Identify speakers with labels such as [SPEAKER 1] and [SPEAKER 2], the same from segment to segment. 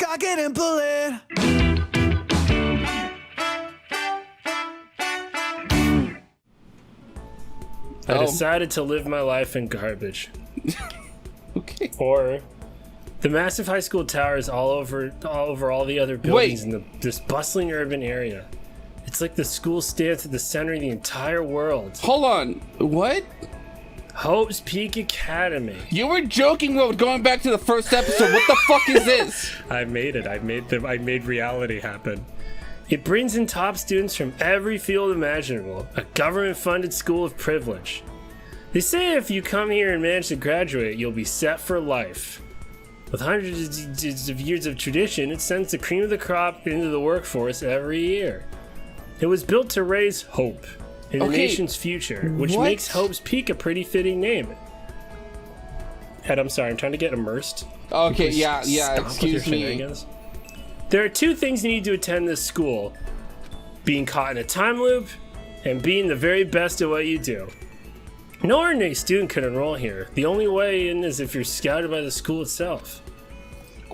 [SPEAKER 1] cock it and pull it.
[SPEAKER 2] I decided to live my life in garbage.
[SPEAKER 3] Okay.
[SPEAKER 2] Or the massive high school towers all over all the other buildings in this bustling urban area. It's like the school stands at the center of the entire world.
[SPEAKER 3] Hold on. What?
[SPEAKER 2] Hope's Peak Academy.
[SPEAKER 3] You were joking about going back to the first episode. What the fuck is this?
[SPEAKER 2] I made it. I made reality happen. It brings in top students from every field imaginable. A government-funded school of privilege. They say if you come here and manage to graduate, you'll be set for life. With hundreds of years of tradition, it sends the cream of the crop into the workforce every year. It was built to raise hope in the nation's future, which makes Hope's Peak a pretty fitting name. Ed, I'm sorry, I'm trying to get immersed.
[SPEAKER 3] Okay, yeah, excuse me.
[SPEAKER 2] There are two things you need to attend this school. Being caught in a time loop, and being the very best at what you do. No ordinary student could enroll here. The only way in is if you're scouted by the school itself.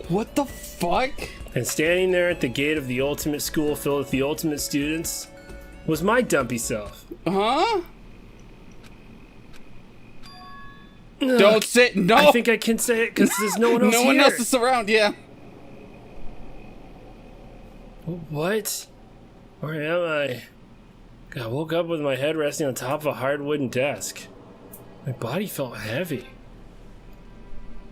[SPEAKER 3] What the fuck?
[SPEAKER 2] And standing there at the gate of the ultimate school filled with the ultimate students was my dumpy self.
[SPEAKER 3] Huh? Don't say no.
[SPEAKER 2] I think I can say it because there's no one else
[SPEAKER 3] No
[SPEAKER 2] here.
[SPEAKER 3] one else is around, yeah.
[SPEAKER 2] What? Where am I? I woke up with my head resting on top of a hard wooden desk. My body felt heavy.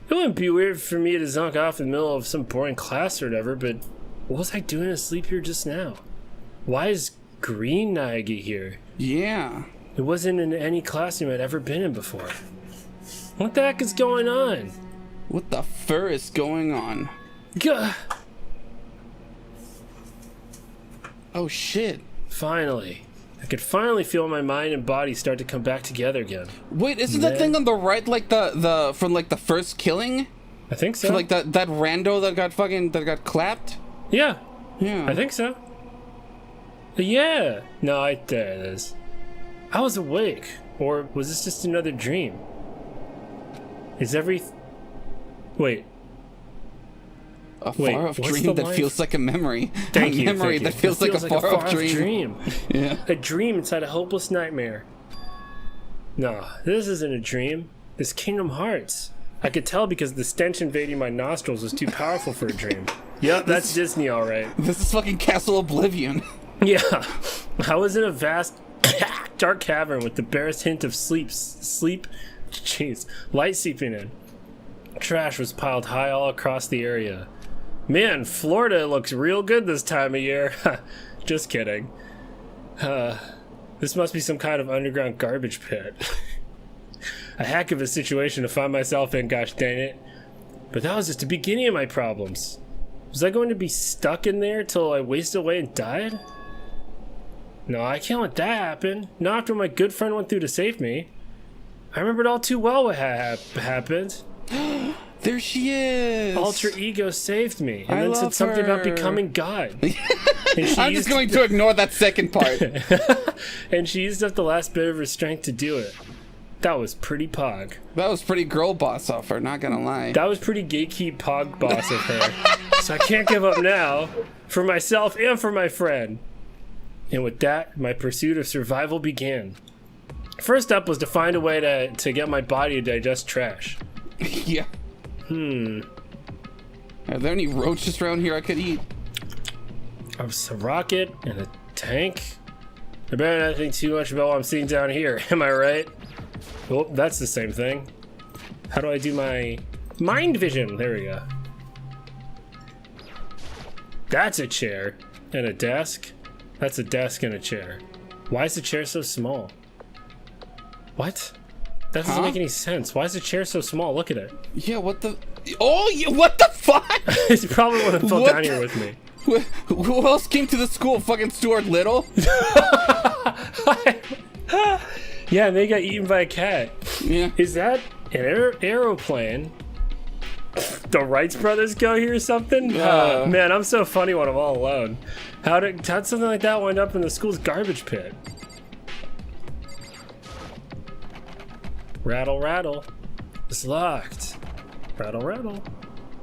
[SPEAKER 2] It wouldn't be weird for me to zonk off in the middle of some boring class or whatever, but what was I doing asleep here just now? Why is Green Naigi here?
[SPEAKER 3] Yeah.
[SPEAKER 2] It wasn't in any classroom I'd ever been in before. What the heck is going on?
[SPEAKER 3] What the fur is going on?
[SPEAKER 2] Gah!
[SPEAKER 3] Oh shit.
[SPEAKER 2] Finally. I could finally feel my mind and body start to come back together again.
[SPEAKER 3] Wait, isn't that thing on the right like the from like the first killing?
[SPEAKER 2] I think so.
[SPEAKER 3] For like that rando that got clapped?
[SPEAKER 2] Yeah.
[SPEAKER 3] Yeah.
[SPEAKER 2] I think so. Yeah. No, there it is. I was awake. Or was this just another dream? Wait.
[SPEAKER 3] A far-off dream that feels like a memory.
[SPEAKER 2] Thank you.
[SPEAKER 3] A memory that feels like a far-off dream. Yeah.
[SPEAKER 2] A dream inside a hopeless nightmare. No, this isn't a dream. This Kingdom Hearts. I could tell because the stench invading my nostrils was too powerful for a dream. Yep, that's Disney, all right.
[SPEAKER 3] This is fucking Castle Oblivion.
[SPEAKER 2] Yeah. I was in a vast, dark cavern with the barest hint of light seeping in. Trash was piled high all across the area. Man, Florida looks real good this time of year. Just kidding. This must be some kind of underground garbage pit. A heck of a situation to find myself in, gosh dang it. But that was just the beginning of my problems. Was I going to be stuck in there till I wasted away and died? No, I can't let that happen. Not after my good friend went through to save me. I remembered all too well what happened.
[SPEAKER 3] There she is.
[SPEAKER 2] Alter Ego saved me and then said something about becoming God.
[SPEAKER 3] I'm just going to ignore that second part.
[SPEAKER 2] And she used up the last bit of her strength to do it. That was pretty pog.
[SPEAKER 3] That was pretty girl boss of her, not gonna lie.
[SPEAKER 2] That was pretty gatekeep pog boss of her. So I can't give up now. For myself and for my friend. And with that, my pursuit of survival began. First up was to find a way to get my body to digest trash.
[SPEAKER 3] Yeah. Are there any roaches around here I could eat?
[SPEAKER 2] I was a rocket and a tank. I better not think too much about what I'm seeing down here, am I right? Oh, that's the same thing. How do I do my mind vision? There we go. That's a chair and a desk. That's a desk and a chair. Why is the chair so small? What? That doesn't make any sense. Why is the chair so small? Look at it.
[SPEAKER 3] Yeah, what the... Oh, yeah, what the fuck?
[SPEAKER 2] It's probably one that fell down here with me.
[SPEAKER 3] Who else came to the school? Fucking Stuart Little?
[SPEAKER 2] Yeah, and they got eaten by a cat.
[SPEAKER 3] Yeah.
[SPEAKER 2] Is that an aeroplane? The Wrights brothers go here or something? Man, I'm so funny when I'm all alone. How'd something like that wind up in the school's garbage pit? Rattle, rattle. It's locked. Rattle, rattle.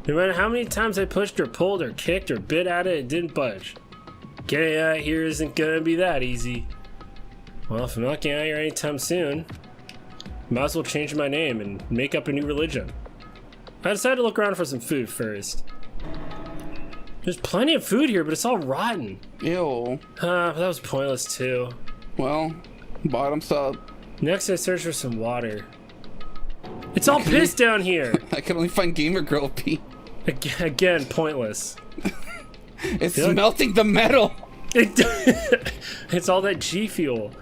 [SPEAKER 2] No matter how many times I pushed or pulled or kicked or bit at it, it didn't budge. Getting out of here isn't gonna be that easy. Well, if I'm not getting out of here anytime soon, might as well change my name and make up a new religion. I decided to look around for some food first. There's plenty of food here, but it's all rotten.
[SPEAKER 3] Ew.
[SPEAKER 2] That was pointless too.
[SPEAKER 3] Well, bottoms up.
[SPEAKER 2] Next, I searched for some water. It's all piss down here.
[SPEAKER 3] I can only find Gamer Girl pee.
[SPEAKER 2] Again, pointless.
[SPEAKER 3] It's melting the metal.
[SPEAKER 2] It's all that G fuel.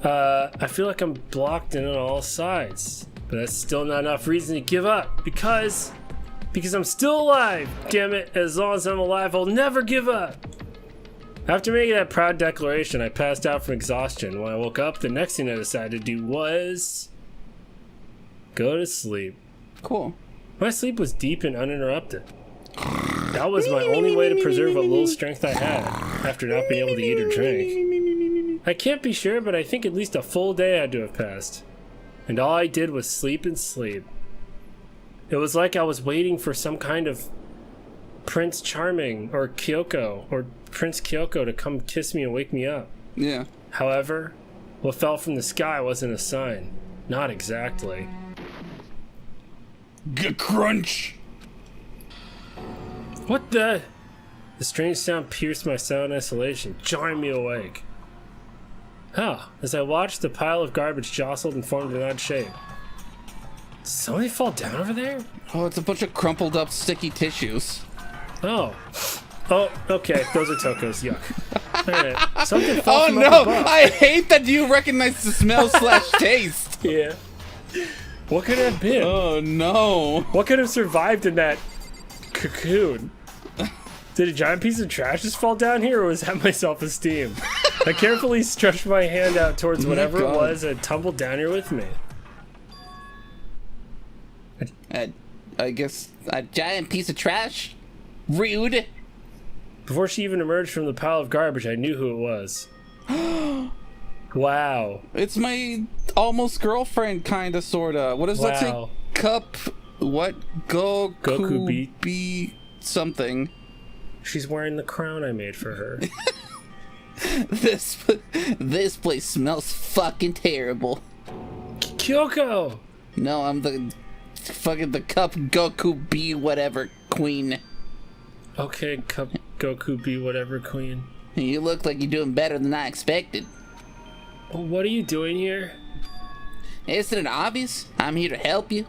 [SPEAKER 2] I feel like I'm blocked in on all sides, but that's still not enough reason to give up because I'm still alive. Damn it! As long as I'm alive, I'll never give up. After making that proud declaration, I passed out from exhaustion. When I woke up, the next thing I decided to do was go to sleep.
[SPEAKER 3] Cool.
[SPEAKER 2] My sleep was deep and uninterrupted. That was my only way to preserve what little strength I had after not being able to eat or drink. I can't be sure, but I think at least a full day had to have passed. And all I did was sleep and sleep. It was like I was waiting for some kind of Prince Charming or Kyoko or Prince Kyoko to come kiss me and wake me up.
[SPEAKER 3] Yeah.
[SPEAKER 2] However, what fell from the sky wasn't a sign. Not exactly.
[SPEAKER 3] Crunch!
[SPEAKER 2] What the? The strange sound pierced my silent isolation, jarring me awake. Oh, as I watched, the pile of garbage jostled and formed an odd shape. Did somebody fall down over there?
[SPEAKER 3] Oh, it's a bunch of crumpled up sticky tissues.
[SPEAKER 2] Oh. Oh, okay. Those are Toko's. Yuck. Alright. Something fell
[SPEAKER 3] Oh
[SPEAKER 2] from
[SPEAKER 3] no!
[SPEAKER 2] up above.
[SPEAKER 3] I hate that you recognize the smell slash taste.
[SPEAKER 2] Yeah. What could it have been?
[SPEAKER 3] Oh no.
[SPEAKER 2] What could have survived in that cocoon? Did a giant piece of trash just fall down here, or was that my self-esteem? I carefully stretched my hand out towards whatever it was and tumbled down here with me.
[SPEAKER 3] I guess a giant piece of trash? Rude.
[SPEAKER 2] Before she even emerged from the pile of garbage, I knew who it was. Wow.
[SPEAKER 3] It's my almost girlfriend, kinda, sorta. What does that say? Cup, what? Goku be something.
[SPEAKER 2] She's wearing the crown I made for her.
[SPEAKER 3] This place smells fucking terrible.
[SPEAKER 2] Kyoko!
[SPEAKER 3] No, I'm the cup Goku be whatever queen.
[SPEAKER 2] Okay, cup Goku be whatever queen.
[SPEAKER 3] You look like you're doing better than I expected.
[SPEAKER 2] Well, what are you doing here?
[SPEAKER 3] Isn't it obvious? I'm here to help you.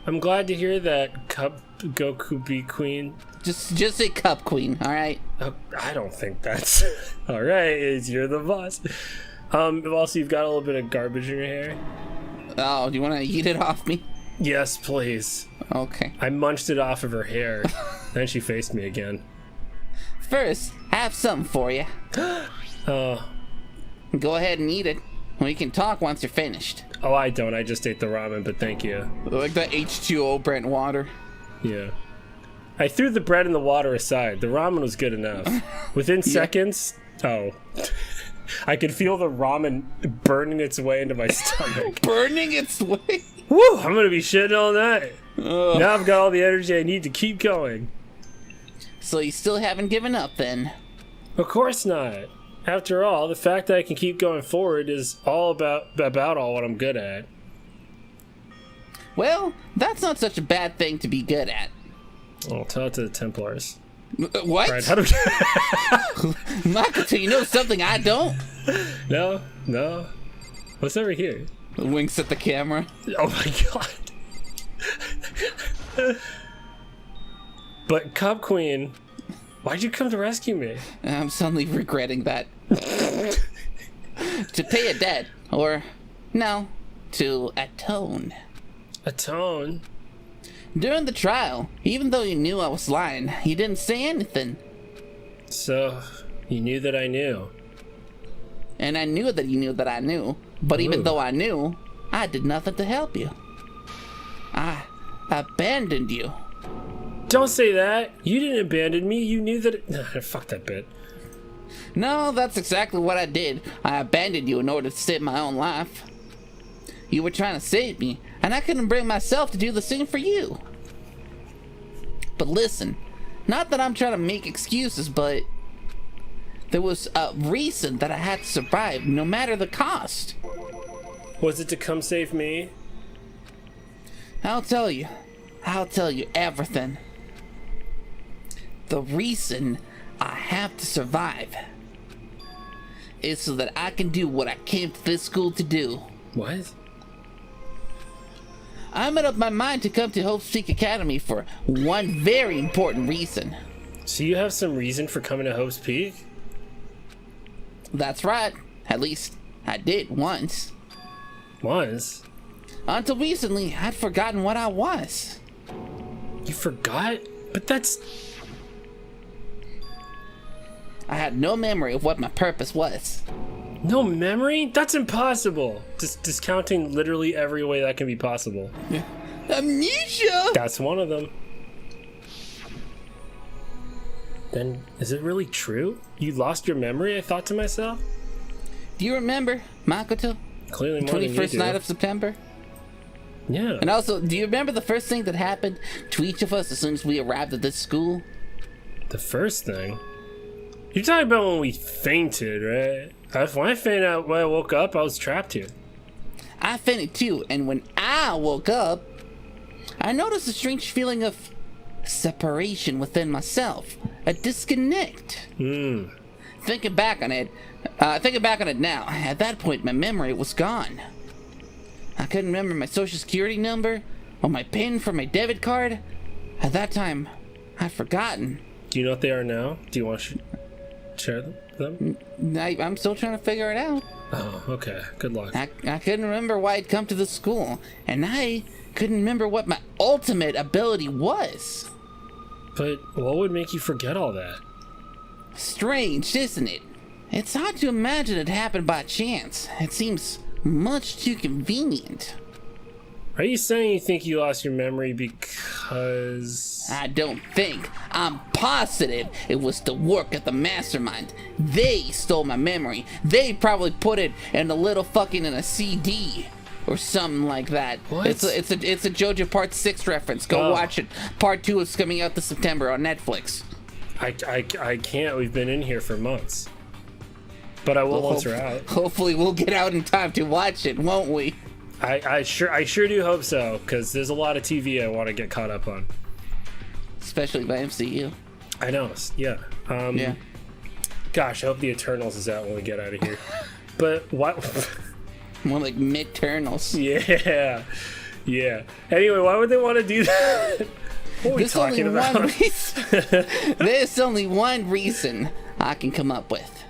[SPEAKER 2] I'm glad to hear that, cup Goku be queen.
[SPEAKER 3] Just say cup queen, alright?
[SPEAKER 2] I don't think that's... Alright, you're the boss. Also, you've got a little bit of garbage in your hair.
[SPEAKER 3] Oh, do you want to eat it off me?
[SPEAKER 2] Yes, please.
[SPEAKER 3] Okay.
[SPEAKER 2] I munched it off of her hair. Then she faced me again.
[SPEAKER 3] First, I have something for you.
[SPEAKER 2] Oh.
[SPEAKER 3] Go ahead and eat it. We can talk once you're finished.
[SPEAKER 2] Oh, I don't. I just ate the ramen, but thank you.
[SPEAKER 3] Like the H2O Brent water.
[SPEAKER 2] Yeah. I threw the bread and the water aside. The ramen was good enough. Within seconds... Oh. I could feel the ramen burning its way into my stomach.
[SPEAKER 3] Burning its way?
[SPEAKER 2] Woo! I'm gonna be shitting all night. Now I've got all the energy I need to keep going.
[SPEAKER 3] So you still haven't given up, then?
[SPEAKER 2] Of course not. After all, the fact that I can keep going forward is all about all what I'm good at.
[SPEAKER 3] Well, that's not such a bad thing to be good at.
[SPEAKER 2] I'll tell it to the Templars.
[SPEAKER 3] What?
[SPEAKER 2] Right, how do
[SPEAKER 3] Michael, do you know something I don't?
[SPEAKER 2] No. What's over here?
[SPEAKER 3] Winks at the camera.
[SPEAKER 2] Oh my god. But Cup Queen, why'd you come to rescue me?
[SPEAKER 3] I'm suddenly regretting that. To pay a debt, or no, to atone.
[SPEAKER 2] Atone?
[SPEAKER 3] During the trial, even though you knew I was lying, you didn't say anything.
[SPEAKER 2] So, you knew that I knew.
[SPEAKER 3] And I knew that you knew that I knew. But even though I knew, I did nothing to help you. I abandoned you.
[SPEAKER 2] Don't say that. You didn't abandon me. You knew that... Fuck that bit.
[SPEAKER 3] No, that's exactly what I did. I abandoned you in order to save my own life. You were trying to save me, and I couldn't bring myself to do the same for you. But listen, not that I'm trying to make excuses, but there was a reason that I had to survive, no matter the cost.
[SPEAKER 2] Was it to come save me?
[SPEAKER 3] I'll tell you everything. The reason I have to survive is so that I can do what I came to this school to do.
[SPEAKER 2] What?
[SPEAKER 3] I made up my mind to come to Hope's Peak Academy for one very important reason.
[SPEAKER 2] So you have some reason for coming to Hope's Peak?
[SPEAKER 3] That's right. At least I did once.
[SPEAKER 2] Was?
[SPEAKER 3] Until recently, I'd forgotten what I was.
[SPEAKER 2] You forgot? But that's...
[SPEAKER 3] I had no memory of what my purpose was.
[SPEAKER 2] No memory? That's impossible. Just discounting literally every way that can be possible.
[SPEAKER 3] Amnesia!
[SPEAKER 2] That's one of them. Then, is it really true? You lost your memory, I thought to myself?
[SPEAKER 3] Do you remember, Makoto?
[SPEAKER 2] Clearly more than you
[SPEAKER 3] 21st
[SPEAKER 2] do.
[SPEAKER 3] night of September?
[SPEAKER 2] Yeah.
[SPEAKER 3] And also, do you remember the first thing that happened to each of us as soon as we arrived at this school?
[SPEAKER 2] The first thing? You're talking about when we fainted, right? When I fainted out, when I woke up, I was trapped here.
[SPEAKER 3] I fainted too, and when I woke up, I noticed a strange feeling of separation within myself, a disconnect. Thinking back on it now, at that point my memory was gone. I couldn't remember my social security number or my PIN for my debit card. At that time, I'd forgotten.
[SPEAKER 2] Do you know what they are now? Do you want to share them?
[SPEAKER 3] I'm still trying to figure it out.
[SPEAKER 2] Oh, okay. Good luck.
[SPEAKER 3] I couldn't remember why I'd come to the school, and I couldn't remember what my ultimate ability was.
[SPEAKER 2] But what would make you forget all that?
[SPEAKER 3] Strange, isn't it? It's hard to imagine it happened by chance. It seems much too convenient.
[SPEAKER 2] Are you saying you think you lost your memory because...
[SPEAKER 3] I don't think. I'm positive it was the work of the mastermind. They stole my memory. They probably put it in in a CD or something like that.
[SPEAKER 2] What?
[SPEAKER 3] It's a JoJo Part 6 reference. Go watch it. Part 2 is coming out this September on Netflix.
[SPEAKER 2] I can't. We've been in here for months. But I will once we're out.
[SPEAKER 3] Hopefully we'll get out in time to watch it, won't we?
[SPEAKER 2] I sure do hope so, because there's a lot of TV I want to get caught up on.
[SPEAKER 3] Especially by MCU.
[SPEAKER 2] I know, yeah.
[SPEAKER 3] Yeah.
[SPEAKER 2] Gosh, I hope the Eternals is out when we get out of here. But what?
[SPEAKER 3] More like Mid-Turnals.
[SPEAKER 2] Yeah. Anyway, why would they want to do that? What are we talking about?
[SPEAKER 3] There's only one reason I can come up with.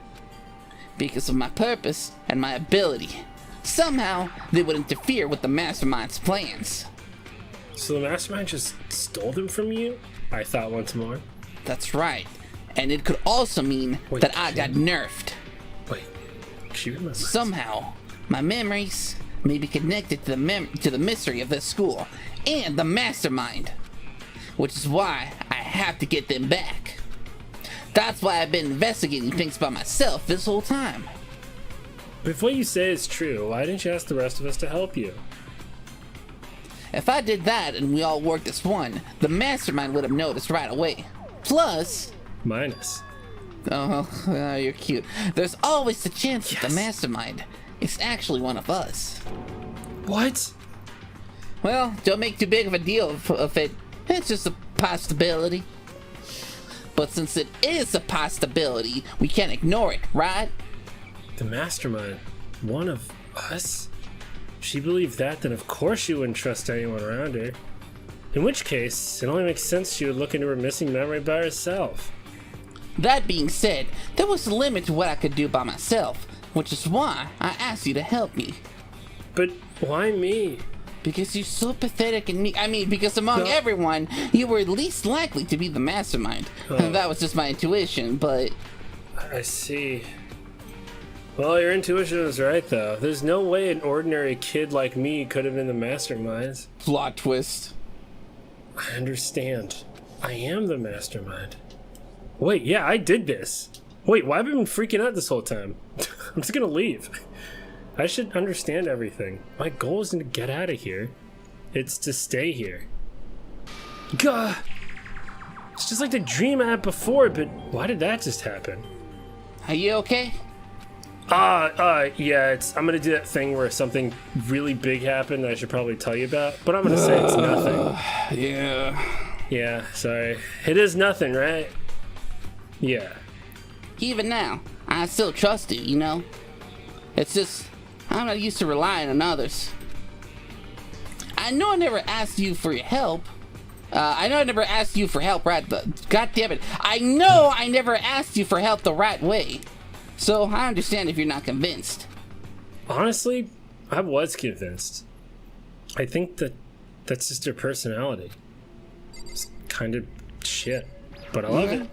[SPEAKER 3] Because of my purpose and my ability. Somehow, they would interfere with the Mastermind's plans.
[SPEAKER 2] So the Mastermind just stole them from you? I thought once more.
[SPEAKER 3] That's right. And it could also mean that I got nerfed.
[SPEAKER 2] Wait, she remembers.
[SPEAKER 3] Somehow, my memories may be connected to the mystery of this school and the Mastermind. Which is why I have to get them back. That's why I've been investigating things by myself this whole time.
[SPEAKER 2] But if what you say is true, why didn't you ask the rest of us to help you?
[SPEAKER 3] If I did that and we all worked as one, the Mastermind would have noticed right away. Plus...
[SPEAKER 2] Minus.
[SPEAKER 3] Oh, you're cute. There's always the chance that the Mastermind is actually one of us.
[SPEAKER 2] What?
[SPEAKER 3] Well, don't make too big of a deal of it. It's just a possibility. But since it is a possibility, we can't ignore it, right?
[SPEAKER 2] The Mastermind? One of us? If she believed that, then of course she wouldn't trust anyone around her. In which case, it only makes sense she would look into her missing memory by herself.
[SPEAKER 3] That being said, there was a limit to what I could do by myself, which is why I asked you to help me.
[SPEAKER 2] But why me?
[SPEAKER 3] Because you're so pathetic and because among everyone, you were least likely to be the Mastermind.
[SPEAKER 2] Oh.
[SPEAKER 3] That was just my intuition, but...
[SPEAKER 2] I see. Well, your intuition was right, though. There's no way an ordinary kid like me could have been the Mastermind.
[SPEAKER 3] Plot twist.
[SPEAKER 2] I understand. I am the Mastermind. Wait, yeah, I did this. Wait, why have I been freaking out this whole time? I'm just gonna leave. I should understand everything. My goal isn't to get out of here. It's to stay here. Gah! It's just like the dream I had before, but why did that just happen?
[SPEAKER 3] Are you okay?
[SPEAKER 2] Yeah, I'm gonna do that thing where something really big happened that I should probably tell you about, but I'm gonna say it's nothing. Yeah, sorry. It is nothing, right? Yeah.
[SPEAKER 3] Even now, I still trust you, you know? It's just, I'm not used to relying on others. I know I never asked you for your help. I know I never asked you for help God damn it. I know I never asked you for help the right way. So I understand if you're not convinced.
[SPEAKER 2] Honestly, I was convinced. I think that's just her personality. It's kind of shit, but I love it.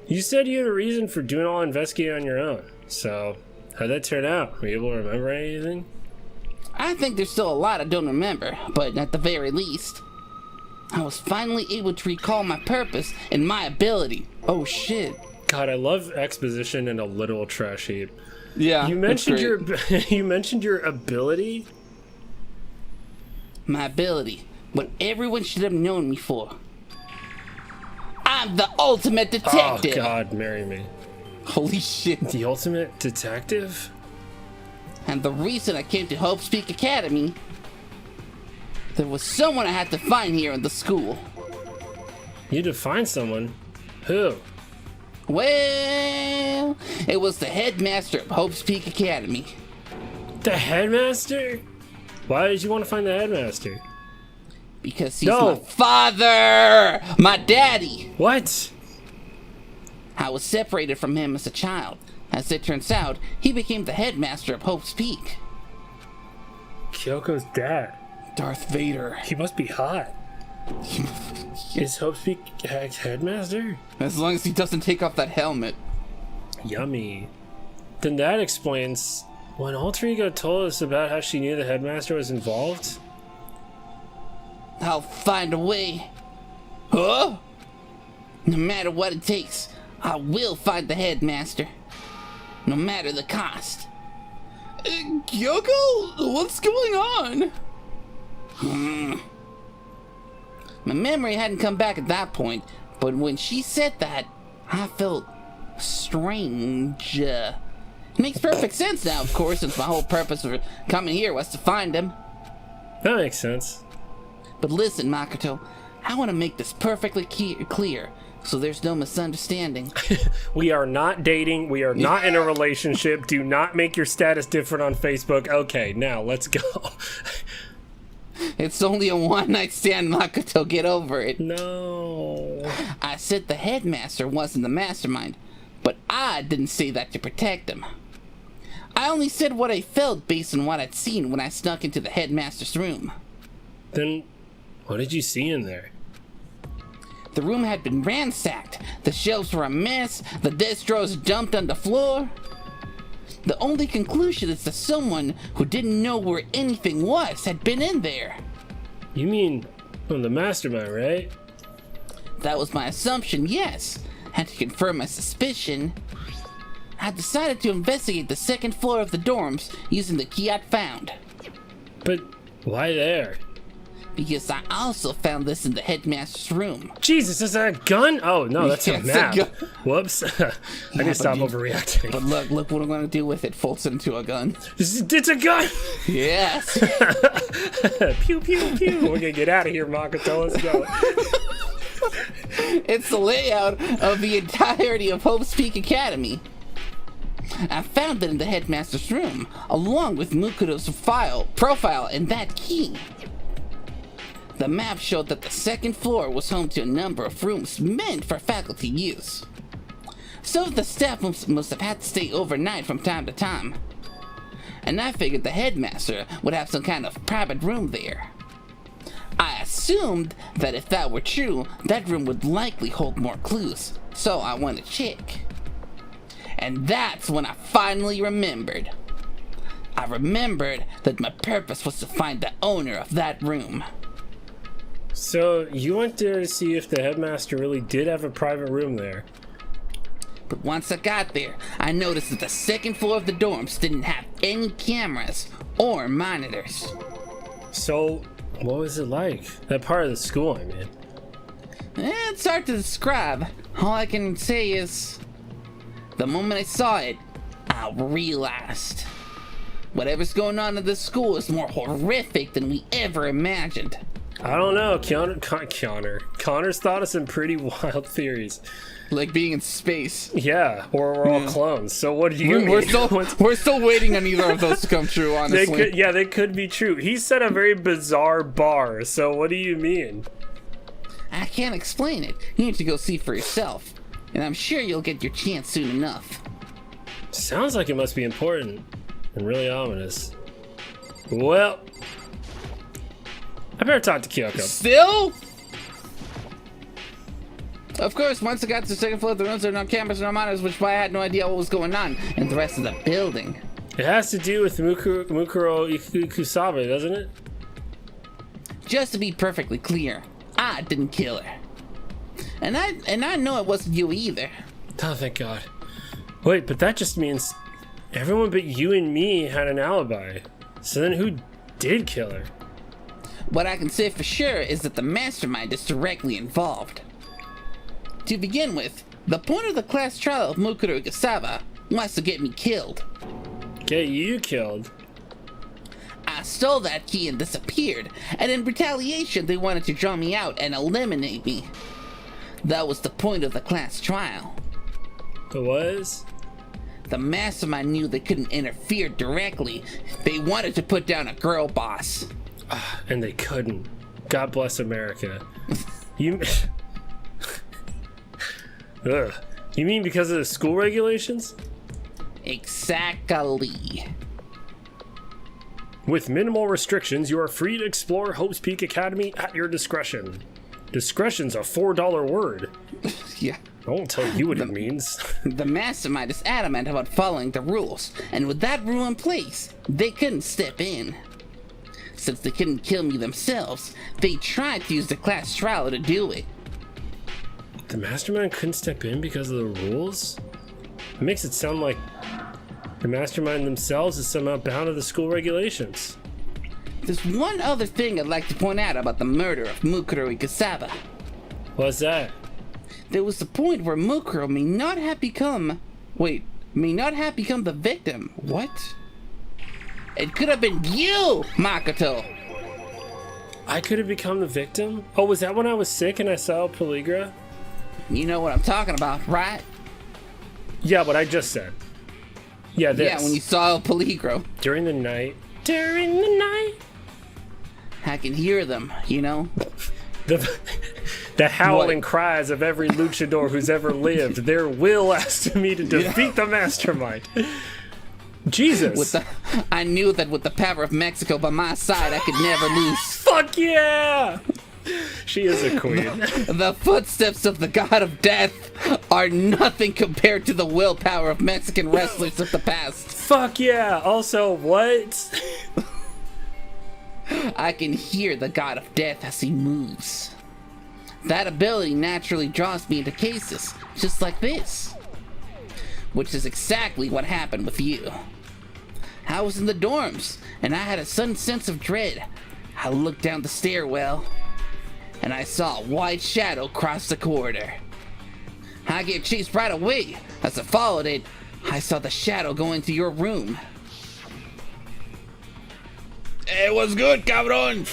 [SPEAKER 2] You said you had a reason for doing all investigating on your own. So, how'd that turn out? Were you able to remember anything?
[SPEAKER 3] I think there's still a lot I don't remember, but at the very least, I was finally able to recall my purpose and my ability. Oh shit.
[SPEAKER 2] God, I love exposition in a literal trash heap.
[SPEAKER 3] Yeah.
[SPEAKER 2] You mentioned you mentioned your ability?
[SPEAKER 3] My ability. What everyone should have known me for. I'm the ultimate detective.
[SPEAKER 2] Oh God, marry me.
[SPEAKER 3] Holy shit.
[SPEAKER 2] The ultimate detective?
[SPEAKER 3] And the reason I came to Hope Speak Academy, there was someone I had to find here in the school.
[SPEAKER 2] You had to find someone? Who?
[SPEAKER 3] Well, it was the headmaster of Hope's Peak Academy.
[SPEAKER 2] The headmaster? Why did you want to find the headmaster?
[SPEAKER 3] Because he's my father! My daddy!
[SPEAKER 2] What?
[SPEAKER 3] I was separated from him as a child. As it turns out, he became the headmaster of Hope's Peak.
[SPEAKER 2] Kyoko's dad.
[SPEAKER 3] Darth Vader.
[SPEAKER 2] He must be hot. Is Hope's Peak headmaster?
[SPEAKER 3] As long as he doesn't take off that helmet.
[SPEAKER 2] Yummy. Then that explains when Alter Ego told us about how she knew the headmaster was involved.
[SPEAKER 3] I'll find a way. Huh? No matter what it takes, I will find the headmaster. No matter the cost. Kyoko? What's going on? My memory hadn't come back at that point, but when she said that, I felt strange. It makes perfect sense now, of course, since my whole purpose for coming here was to find him.
[SPEAKER 2] That makes sense.
[SPEAKER 3] But listen, Makoto, I want to make this perfectly clear, so there's no misunderstanding.
[SPEAKER 2] We are not dating. We are not in a relationship. Do not make your status different on Facebook. Okay, now let's go.
[SPEAKER 3] It's only a one-night stand, Makoto. Get over it.
[SPEAKER 2] No.
[SPEAKER 3] I said the headmaster wasn't the mastermind, but I didn't say that to protect him. I only said what I felt based on what I'd seen when I snuck into the headmaster's room.
[SPEAKER 2] Then, what did you see in there?
[SPEAKER 3] The room had been ransacked. The shelves were a mess. The desk drawers dumped on the floor. The only conclusion is that someone who didn't know where anything was had been in there.
[SPEAKER 2] You mean from the mastermind, right?
[SPEAKER 3] That was my assumption, yes. And to confirm my suspicion, I decided to investigate the second floor of the dorms using the key I'd found.
[SPEAKER 2] But why there?
[SPEAKER 3] Because I also found this in the headmaster's room.
[SPEAKER 2] Jesus, is that a gun? Oh, no, that's a map. Whoops. I need to stop overreacting.
[SPEAKER 3] But look what I'm going to do with it. Folds it into a gun.
[SPEAKER 2] It's a gun!
[SPEAKER 3] Yes!
[SPEAKER 2] Pew, pew, pew. We're going to get out of here, Makoto. Let's go.
[SPEAKER 3] It's the layout of the entirety of Hope's Peak Academy. I found it in the headmaster's room, along with Mukudo's profile and that key. The map showed that the second floor was home to a number of rooms meant for faculty use. So the staff must have had to stay overnight from time to time. And I figured the headmaster would have some kind of private room there. I assumed that if that were true, that room would likely hold more clues, so I went to check. And that's when I finally remembered. I remembered that my purpose was to find the owner of that room.
[SPEAKER 2] So, you went there to see if the headmaster really did have a private room there.
[SPEAKER 3] But once I got there, I noticed that the second floor of the dorms didn't have any cameras or monitors.
[SPEAKER 2] So, what was it like? That part of the school, I mean.
[SPEAKER 3] It's hard to describe. All I can say is, the moment I saw it, I realized whatever's going on in this school is more horrific than we ever imagined.
[SPEAKER 2] I don't know. Connor's thought of some pretty wild theories.
[SPEAKER 3] Like being in space.
[SPEAKER 2] Yeah, or we're all clones. So what do you mean?
[SPEAKER 3] We're still waiting on either of those to come true, honestly.
[SPEAKER 2] They could be true. He set a very bizarre bar, so what do you mean?
[SPEAKER 3] I can't explain it. You need to go see for yourself. And I'm sure you'll get your chance soon enough.
[SPEAKER 2] Sounds like it must be important. And really ominous. Well, I better talk to Kyoko.
[SPEAKER 3] Still? Of course, once I got to the second floor, the rooms are no cameras, no monitors, which is why I had no idea what was going on in the rest of the building.
[SPEAKER 2] It has to do with Mukuro Kusaba, doesn't it?
[SPEAKER 3] Just to be perfectly clear, I didn't kill her. And I know it wasn't you either.
[SPEAKER 2] Oh, thank God. Wait, but that just means everyone but you and me had an alibi. So then who did kill her?
[SPEAKER 3] What I can say for sure is that the mastermind is directly involved. To begin with, the point of the class trial of Mukuro Kusaba wants to get me killed.
[SPEAKER 2] Get you killed?
[SPEAKER 3] I stole that key and disappeared, and in retaliation they wanted to draw me out and eliminate me. That was the point of the class trial.
[SPEAKER 2] It was?
[SPEAKER 3] The mastermind knew they couldn't interfere directly. They wanted to put down a girl boss.
[SPEAKER 2] And they couldn't. God bless America. You... Ugh. You mean because of the school regulations?
[SPEAKER 3] Exactly.
[SPEAKER 2] With minimal restrictions, you are free to explore Hope's Peak Academy at your discretion. Discretion's a $4 word.
[SPEAKER 3] Yeah.
[SPEAKER 2] I won't tell you what it means.
[SPEAKER 3] The mastermind is adamant about following the rules, and with that rule in place, they couldn't step in. Since they couldn't kill me themselves, they tried to use the class trial to do it.
[SPEAKER 2] The mastermind couldn't step in because of the rules? It makes it sound like the mastermind themselves is somehow bound to the school regulations.
[SPEAKER 3] There's one other thing I'd like to point out about the murder of Mukuro Kusaba.
[SPEAKER 2] What's that?
[SPEAKER 3] There was the point where Mukuro may not have become the victim. What? It could have been you, Makoto!
[SPEAKER 2] I could have become the victim? Oh, was that when I was sick and I saw Peligra?
[SPEAKER 3] You know what I'm talking about, right?
[SPEAKER 2] Yeah, what I just said. Yeah, this.
[SPEAKER 3] Yeah, when you saw Peligro.
[SPEAKER 2] During the night. During the night?
[SPEAKER 3] I can hear them, you know?
[SPEAKER 2] The howling cries of every luchador who's ever lived. Their will asked me to defeat the mastermind. Jesus.
[SPEAKER 3] I knew that with the power of Mexico by my side, I could never lose.
[SPEAKER 2] Fuck yeah! She is a queen.
[SPEAKER 3] The footsteps of the god of death are nothing compared to the willpower of Mexican wrestlers of the past.
[SPEAKER 2] Fuck yeah! Also, what?
[SPEAKER 3] I can hear the god of death as he moves. That ability naturally draws me into cases, just like this. Which is exactly what happened with you. I was in the dorms, and I had a sudden sense of dread. I looked down the stairwell, and I saw a white shadow cross the corridor. I get chased right away. As I followed it, I saw the shadow go into your room. It was good, cabron!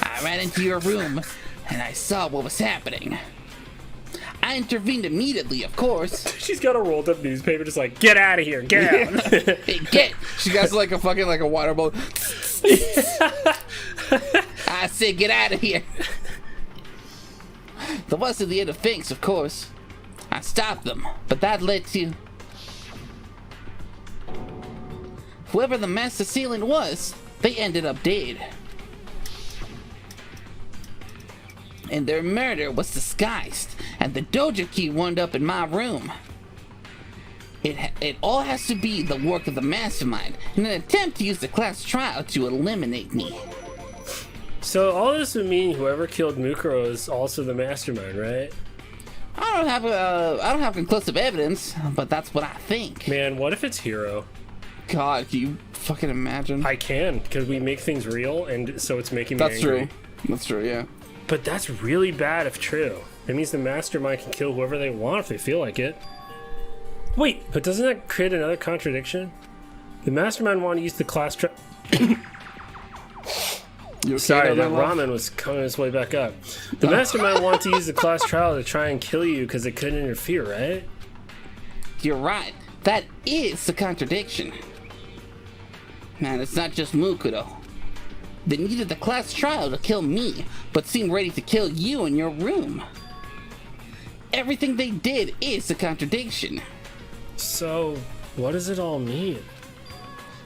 [SPEAKER 3] I ran into your room, and I saw what was happening. I intervened immediately, of course.
[SPEAKER 2] She's got a rolled up newspaper just like, get out of here, get out.
[SPEAKER 3] Hey, get! She got like a water boat. I said, get out of here. That wasn't the end of things, of course. I stopped them, but that led to... whoever the master assailant was, they ended up dead. And their murder was disguised, and the dojo key wound up in my room. It all has to be the work of the mastermind in an attempt to use the class trial to eliminate me.
[SPEAKER 2] So all this would mean whoever killed Mukuro is also the mastermind, right?
[SPEAKER 3] I don't have conclusive evidence, but that's what I think.
[SPEAKER 2] Man, what if it's Hiro?
[SPEAKER 3] God, can you fucking imagine?
[SPEAKER 2] I can, because we make things real, and so it's making me angry.
[SPEAKER 3] That's true, yeah.
[SPEAKER 2] But that's really bad if true. It means the mastermind can kill whoever they want if they feel like it. Wait, but doesn't that create another contradiction? The mastermind wanted to use the class trial. Sorry, that ramen was coming its way back up. The mastermind wanted to use the class trial to try and kill you because it couldn't interfere, right?
[SPEAKER 3] You're right. That is a contradiction. Man, it's not just Mukuro. They needed the class trial to kill me, but seemed ready to kill you in your room. Everything they did is a contradiction.
[SPEAKER 2] So, what does it all mean?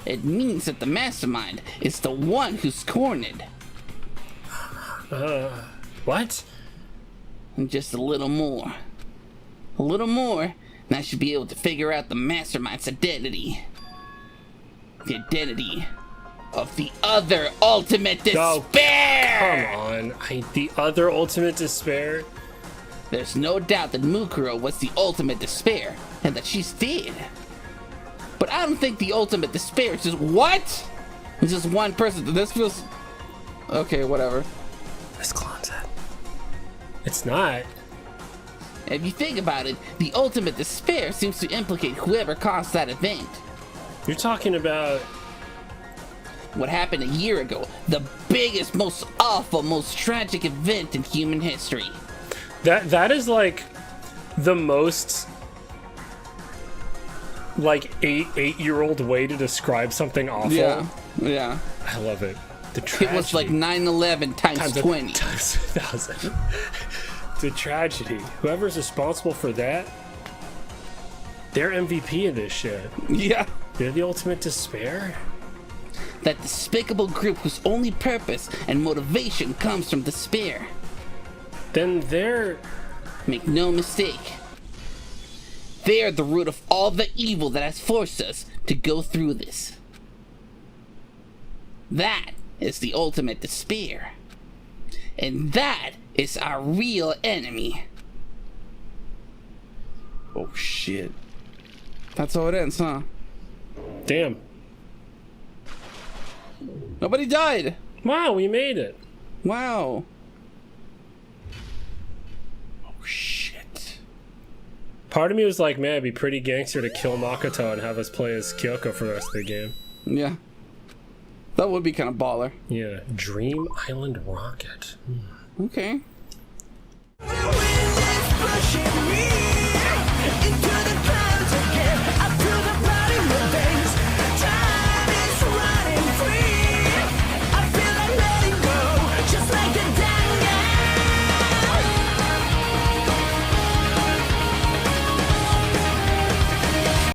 [SPEAKER 3] It means that the mastermind is the one who's cornered.
[SPEAKER 2] What?
[SPEAKER 3] And just a little more. A little more, and I should be able to figure out the mastermind's identity. The identity of the other ultimate despair!
[SPEAKER 2] Come on. The other ultimate despair?
[SPEAKER 3] There's no doubt that Mukuro was the ultimate despair, and that she's dead. But I don't think the ultimate despair is just what? It's just one person. This feels okay. Whatever.
[SPEAKER 2] This clown's it. It's not.
[SPEAKER 3] If you think about it, the ultimate despair seems to implicate whoever caused that event.
[SPEAKER 2] You're talking about
[SPEAKER 3] what happened a year ago, the biggest, most awful, most tragic event in human history.
[SPEAKER 2] That is like the most like eight-year-old way to describe something awful.
[SPEAKER 3] Yeah.
[SPEAKER 2] I love it. The tragedy.
[SPEAKER 3] It was like 9/11 times 20.
[SPEAKER 2] Times 1,000. The tragedy. Whoever's responsible for that, they're MVP of this shit.
[SPEAKER 3] Yeah.
[SPEAKER 2] They're the ultimate despair.
[SPEAKER 3] That despicable group whose only purpose and motivation comes from despair.
[SPEAKER 2] Then they're...
[SPEAKER 3] Make no mistake. They are the root of all the evil that has forced us to go through this. That is the ultimate despair. And that is our real enemy. Oh shit. That's how it ends, huh?
[SPEAKER 2] Damn.
[SPEAKER 3] Nobody died.
[SPEAKER 2] Wow, we made it.
[SPEAKER 3] Wow. Oh shit.
[SPEAKER 2] Part of me was like, man, it'd be pretty gangster to kill Makoto and have us play as Kyoko for the rest of the game.
[SPEAKER 3] Yeah. That would be kind of baller.
[SPEAKER 2] Yeah. Dream Island Rocket.
[SPEAKER 3] Okay.
[SPEAKER 1] The wind is pushing me.